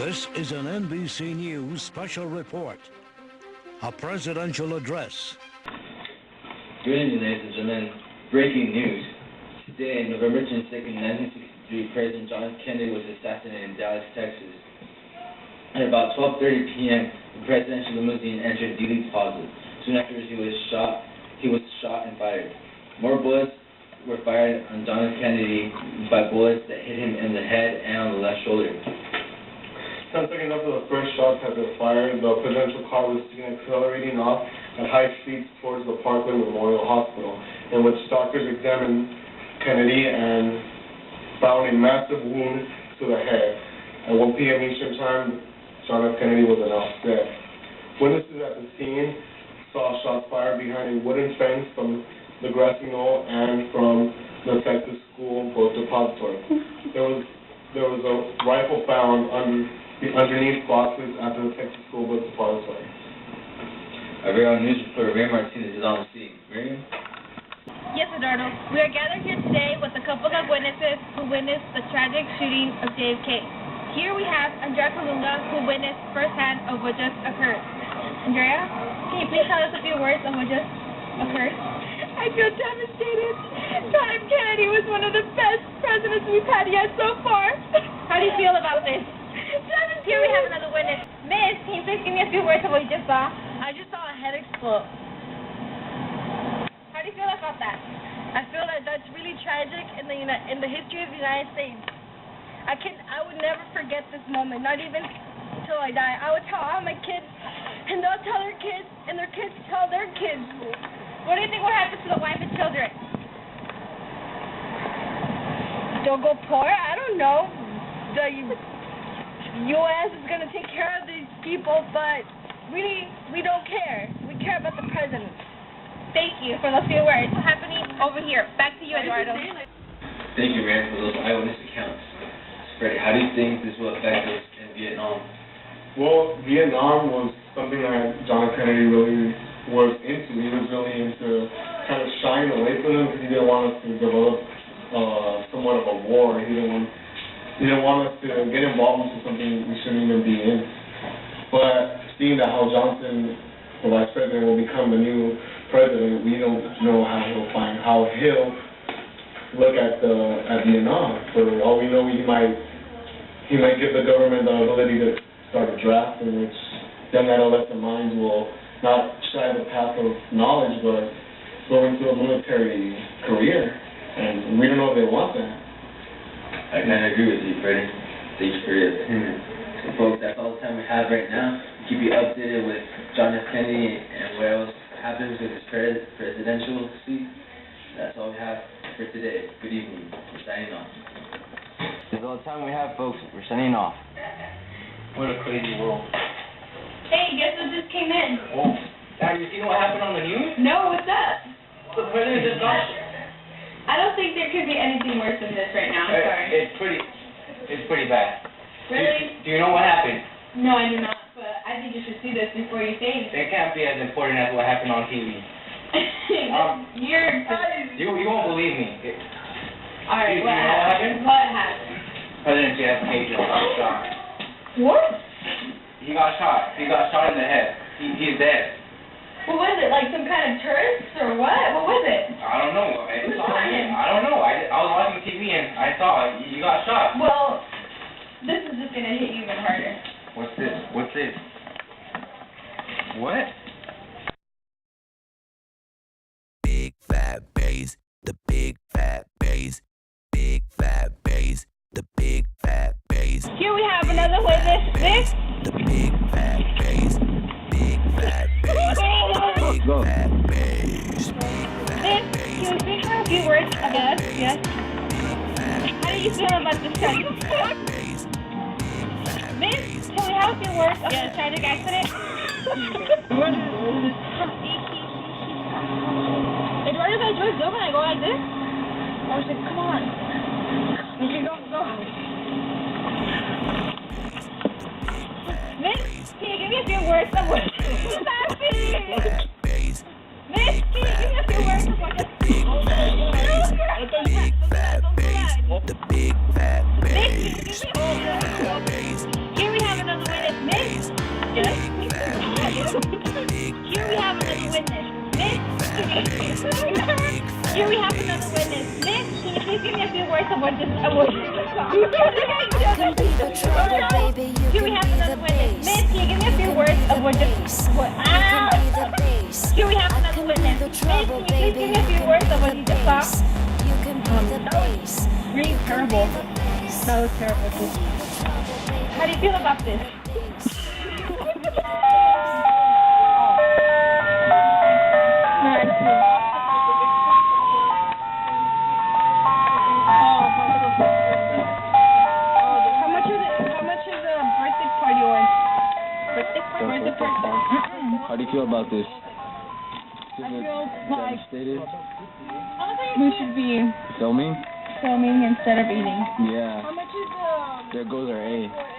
This is an NBC News special report. A presidential address. Good evening, ladies and gentlemen. Breaking news. Today, November 22nd, 1963, President John F. Kennedy was assassinated in Dallas, Texas. At about 12:30 p.m., the presidential limousine entered Dealey Plaza. Soon after he was shot and fired. More bullets were fired on John F. Kennedy by bullets that hit him in the head and on the left shoulder. 10 seconds after the first shots had been fired, the presidential car was seen accelerating off at high speeds towards the Parkland Memorial Hospital, in which doctors examined Kennedy and found a massive wound to the head. At 1 p.m. Eastern Time, John F. Kennedy was announced dead. Witnesses at the scene saw shots fired behind a wooden fence from the grassy knoll and from the Texas School Post Depository. There was a rifle found underneath boxes at the Texas School Post Depository. Our very own news reporter, Ray Martinez, is on the scene. Ray? Yes, Eduardo. We are gathered here today with a couple of witnesses who witnessed the tragic shooting of JFK. Here we have Andrea Colunga, who witnessed firsthand of what just occurred. Andrea, can you please tell us a few words of what just occurred? I feel devastated. John F. Kennedy was one of the best presidents we've had yet so far. How do you feel about this? Here we have another witness. Miss, can you please give me a few words of what you just saw? I just saw a head explode. How do you feel about that? I feel that that's really tragic in the history of the United States. I would never forget this moment, not even till I die. I would tell all my kids, and they'll tell their kids, and their kids tell their kids. What do you think will happen to the wife and children? They'll go poor? I don't know. The U.S. is going to take care of these people, but really, we don't care. We care about the president. Thank you for those few words. What's happening over here? Back to you, Eduardo. Thank you, Ray, for those eyewitness accounts. Freddie, how do you think this will affect us in Vietnam? Well, Vietnam was something that John F. Kennedy really was into. He was really into kind of shying away from them because he didn't want us to develop somewhat of a war. He didn't want us to get involved into something we shouldn't even be in. But seeing that Hal Johnson, the vice president, will become the new president, we don't know how he'll look at Vietnam. For all we know, he might give the government the ability to start a draft in which young adolescent minds will not try the path of knowledge, but go into a military career. And we don't know if they want that. I kind of agree with you, Freddie. Thanks for your opinion. So, folks, that's all the time we have right now. Keep you updated with John F. Kennedy and what else happens with his presidential seat. That's all we have for today. Good evening. We're signing off. That's all the time we have, folks. We're signing off. What a crazy world. Hey, guess what just came in? Oh, Dad, you seen what happened on the news? No, what's up? The president just got shot. I don't think there could be anything worse than this right now. I'm sorry. It's pretty bad. Really? Do you know what happened? No, I do not, but I think you should see this before you say anything. It can't be as important as what happened on TV. You won't believe me. Alright, Do you know what happened? What happened? President JFK just got shot. What? He got shot. He got shot in the head. He's dead. What was it, like some kind of tourist or what? What was it? I don't know. Who shot him? I don't know. I was watching TV and I saw you got shot. Well, this is just going to hit you even harder. What's this? What's this? What? Big fat bass, the big fat bass, big fat bass, the big fat bass. Here we have another witness. This? The big fat bass, big fat bass, big fat bass, big fat This? Can you speak for a few words of us? Yes. How do you feel about this tragic? bass, Miss, can we have a few words of the tragic accident? Eduardo, if I do it, when I go like this? I was like, come on. Okay, go. Miss, can you give me a few words of what just happened? Miss, can you give me a few words of what just big fat bass, the big fat Miss, bass, can you give me a few words? Here we have few words of what just what? Here we have another witness. Miss, can you give me a few words of what just what? Here we have another witness. Miss, can you please give me a few words of what you just saw? That was really terrible. That was terrible. How do you feel about this? How do you feel about this? I feel like devastated? we should be Filming? filming instead of eating. Yeah. How much is There goes our A.